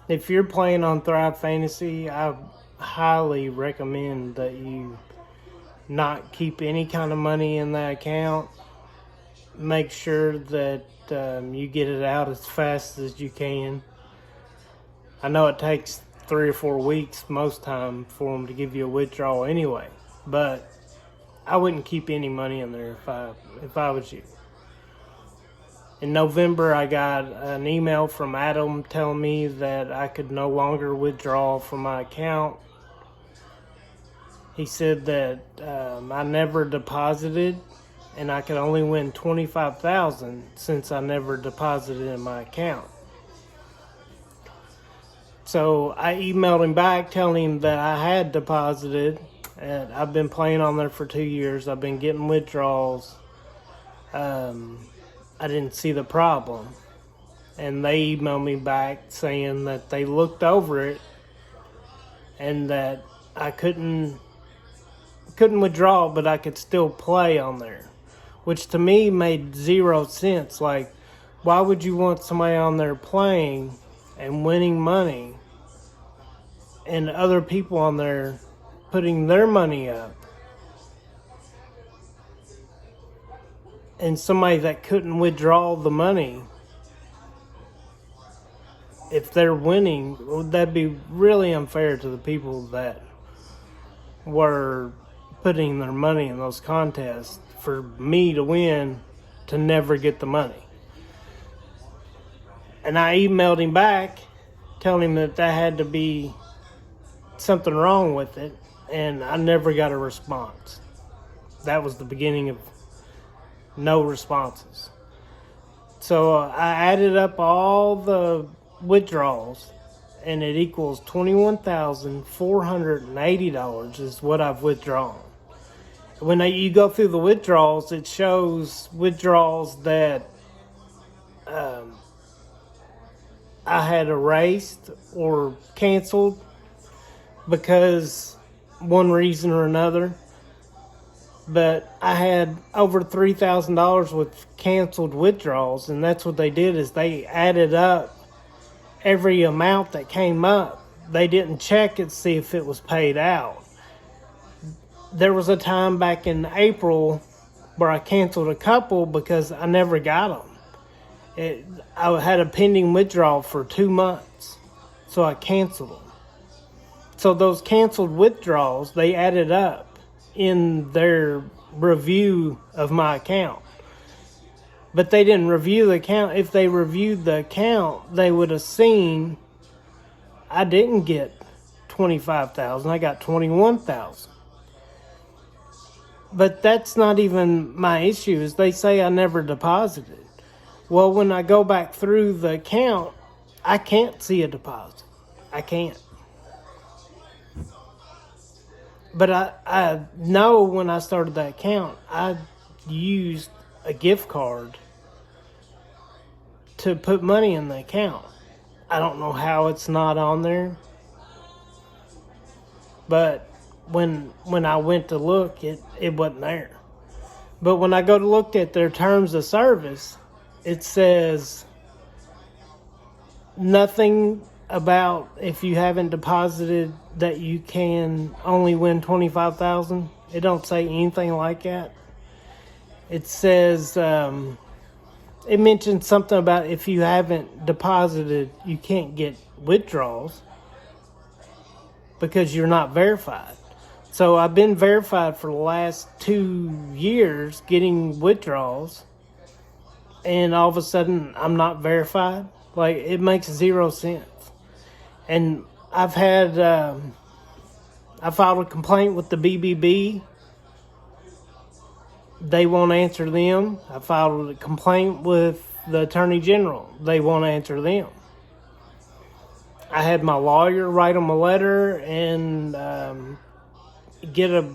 If you're playing on Thrive Fantasy, I highly recommend that you not keep any kind of money in that account. Make sure that you get it out as fast as you can. I know it takes 3 or 4 weeks most time for them to give you a withdrawal anyway, but I wouldn't keep any money in there if I was you. In November, I got an email from Adam telling me that I could no longer withdraw from my account. He said that I never deposited and I could only win $25,000 since I never deposited in my account. So I emailed him back telling him that I had deposited, and I've been playing on there for 2 years. I've been getting withdrawals. I didn't see the problem. And they emailed me back saying that they looked over it and that I couldn't withdraw, but I could still play on there, which to me made zero sense. Like, why would you want somebody on there playing and winning money and other people on there putting their money up, and somebody that couldn't withdraw the money if they're winning? That'd be really unfair to the people that were putting their money in those contests for me to win to never get the money. And I emailed him back telling him that had to be something wrong with it, and I never got a response. That was the beginning of no responses. So I added up all the withdrawals, and it equals $21,480 is what I've withdrawn. When you go through the withdrawals, it shows withdrawals that I had erased or canceled because one reason or another. But I had over $3,000 with canceled withdrawals, and that's what they did is they added up every amount that came up. They didn't check and see if it was paid out. There was a time back in April where I canceled a couple because I never got them. I had a pending withdrawal for 2 months, so I canceled them. So those canceled withdrawals, they added up in their review of my account. But they didn't review the account. If they reviewed the account, they would have seen I didn't get $25,000. I got $21,000. But that's not even my issue, is they say I never deposited. Well, when I go back through the account, I can't see a deposit. I can't. But I know when I started that account, I used a gift card to put money in the account. I don't know how it's not on there. But when I went to look, it wasn't there. But when I go to look at their terms of service, it says nothing about if you haven't deposited that you can only win $25,000. It don't say anything like that. It says it mentions something about if you haven't deposited, you can't get withdrawals because you're not verified. So I've been verified for the last 2 years getting withdrawals, and all of a sudden I'm not verified. Like, it makes zero sense. And I've had I filed a complaint with the BBB. They won't answer them. I filed a complaint with the Attorney General. They won't answer them. I had my lawyer write them a letter and get a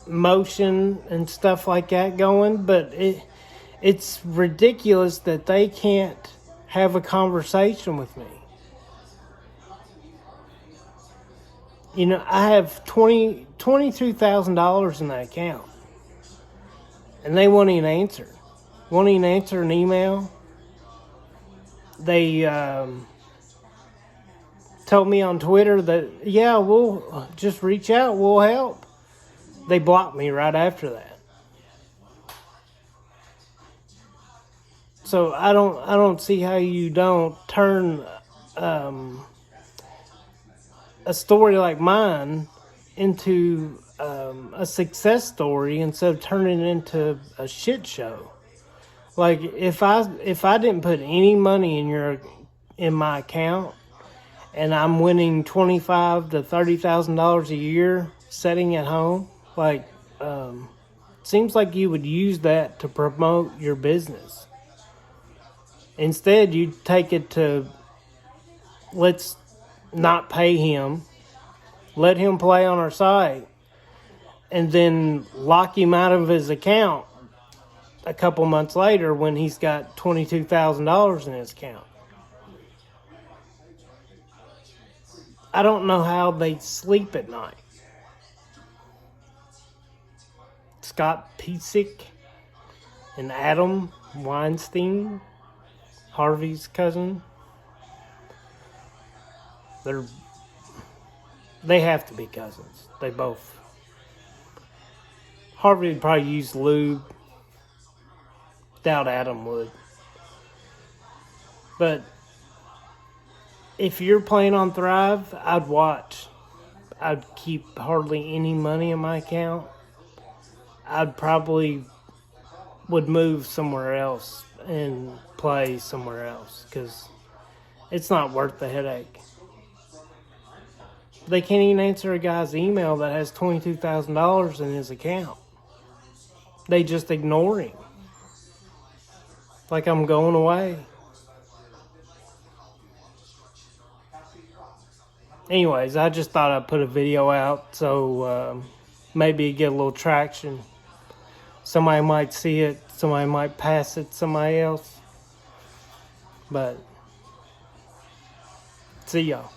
motion and stuff like that going, but it's ridiculous that they can't have a conversation with me. You know, I have $22,000 in that account, and they won't even answer. Won't even answer an email. They told me on Twitter that, yeah, we'll just reach out, we'll help. They blocked me right after that. So I don't see how you don't turn a story like mine into a success story instead of turning it into a shit show. Like if I didn't put any money in my account and I'm winning $25,000 to $30,000 a year sitting at home, like seems like you would use that to promote your business. Instead, you take it to, let's not pay him, let him play on our site, and then lock him out of his account a couple months later when he's got $22,000 in his account. I don't know how they sleep at night. Scott Piesick and Adam Weinstein, Harvey's cousin, they have to be cousins. They both. Harvey would probably use lube. Doubt Adam would. But if you're playing on Thrive, I'd watch. I'd keep hardly any money in my account. I'd probably would move somewhere else and play somewhere else because it's not worth the headache. They can't even answer a guy's email that has $22,000 in his account. They just ignore him. Like I'm going away. Anyways, I just thought I'd put a video out so maybe get a little traction. Somebody might see it. Somebody might pass it to somebody else. But see y'all.